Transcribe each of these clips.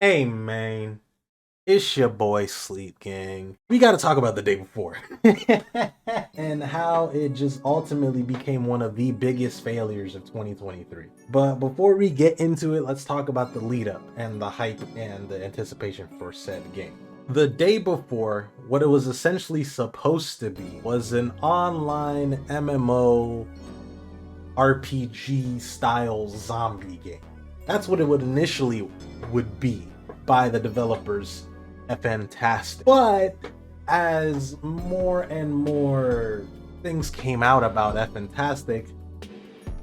Hey man, it's your boy Sleep Gang. We gotta talk about the day before and how it just ultimately became one of the biggest failures of 2023. But before we get into it, let's talk about the lead up and the hype and the anticipation for said game. The day before, what it was essentially supposed to be was an online MMO RPG style zombie game. That's what it would initially would be by the developers at Fantastic. But as more and more things came out about Fantastic,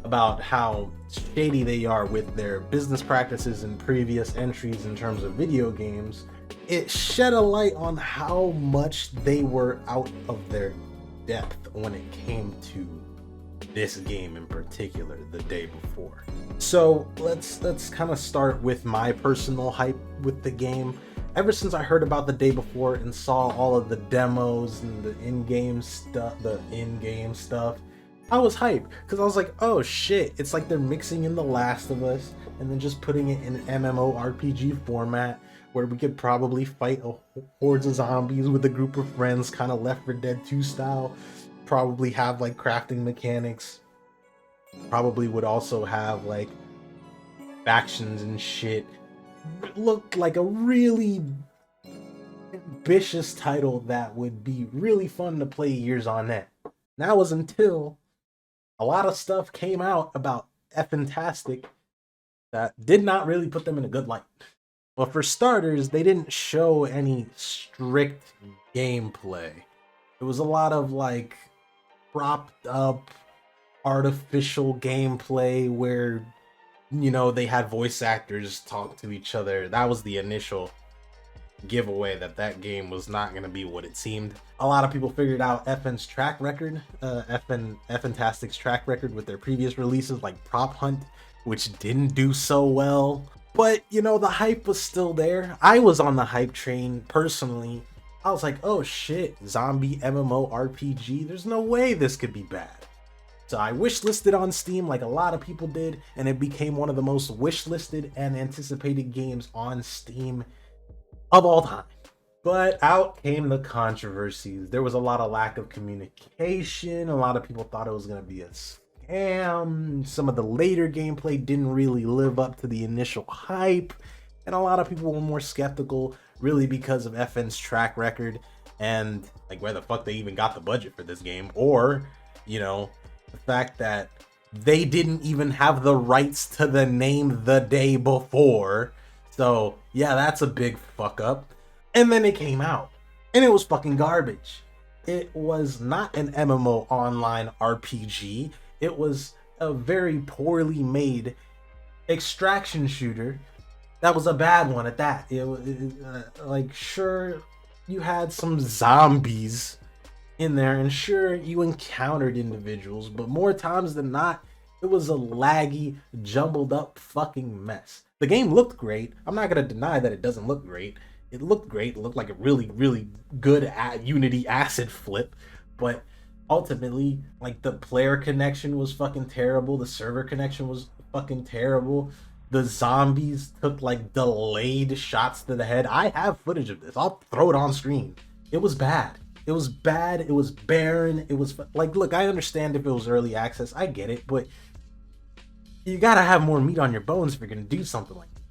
about how shady they are with their business practices and previous entries in terms of video games, it shed a light on how much they were out of their depth when it came to this game in particular the day before. So let's kind of start with my personal hype with the game. Ever since I heard about the day before and saw all of the demos and the in-game stuff, I was hyped because I was like, oh shit, it's like they're mixing in The Last of Us and then just putting it in MMORPG format where we could probably fight hordes of zombies with a group of friends, kind of Left 4 Dead 2 style. Probably have like crafting mechanics. Probably would also have like factions and shit. Looked like a really ambitious title that would be really fun to play years on end. That was until a lot of stuff came out about Fantastic that did not really put them in a good light. Well, for starters, they didn't show any strict gameplay. It was a lot of like propped up artificial gameplay where, you know, they had voice actors talk to each other. That was the initial giveaway that that game was not going to be what it seemed. A lot of people figured out FN's track record, Fantastic's track record with their previous releases like Prop Hunt, which didn't do so well. But, you know, the hype was still there. I was on the hype train personally. I was like, oh shit, zombie MMO RPG, there's no way this could be bad. So I wishlisted on Steam like a lot of people did, and it became one of the most wishlisted and anticipated games on Steam of all time. But out came the controversies. There was a lot of lack of communication. A lot of people thought it was going to be a scam. Some of the later gameplay didn't really live up to the initial hype. And a lot of people were more skeptical, really because of FN's track record and like where the fuck they even got the budget for this game, or, you know, the fact that they didn't even have the rights to the name the day before. So yeah, that's a big fuck up. And then it came out and it was fucking garbage. It was not an MMO online RPG. It was a very poorly made extraction shooter. That was a bad one at that. Like, sure, you had some zombies in there, and sure, you encountered individuals, but more times than not, it was a laggy, jumbled up fucking mess. The game looked great. I'm not gonna deny that it doesn't look great. It looked great. It looked like a really, really good Unity acid flip, but ultimately, like, the player connection was fucking terrible. The server connection was fucking terrible. The zombies took like delayed shots to the head. I have footage of this. I'll throw it on screen. It was bad. It was bad. It was barren. It was like, look, I understand if it was early access. I get it, but you gotta have more meat on your bones if you're gonna do something like that.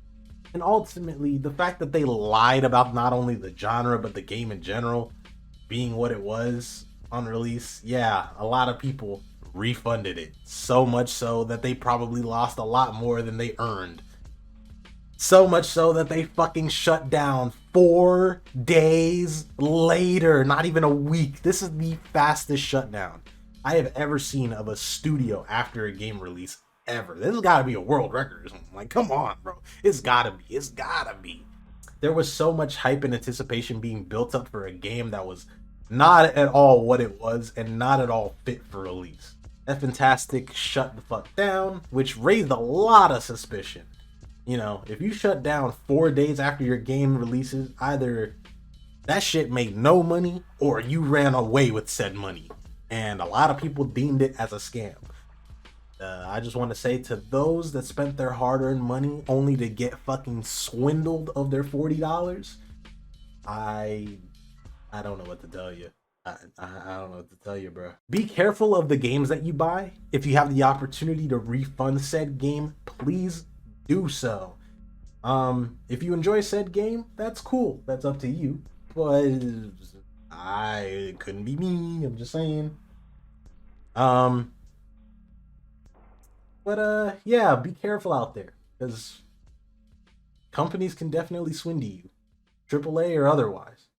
And ultimately, the fact that they lied about not only the genre, but the game in general being what it was on release, yeah, a lot of people refunded it, so much so that they probably lost a lot more than they earned. So much so that they fucking shut down 4 days later, not even a week. This is the fastest shutdown I have ever seen of a studio after a game release ever. This has got to be a world record or something. Like, come on, bro. It's gotta be. There was so much hype and anticipation being built up for a game that was not at all what it was and not at all fit for release. Fantastic shut the fuck down, which raised a lot of suspicion. You know, if you shut down 4 days after your game releases, either that shit made no money or you ran away with said money. And a lot of people deemed it as a scam. I just want to say to those that spent their hard-earned money only to get fucking swindled of their $40, I I don't know what to tell you. I don't know what to tell you, bro. Be careful of the games that you buy. If you have the opportunity to refund said game, please do so. If you enjoy said game, that's cool. That's up to you. But it couldn't be me. I'm just saying. Um, but yeah, be careful out there because companies can definitely swindle you, AAA or otherwise.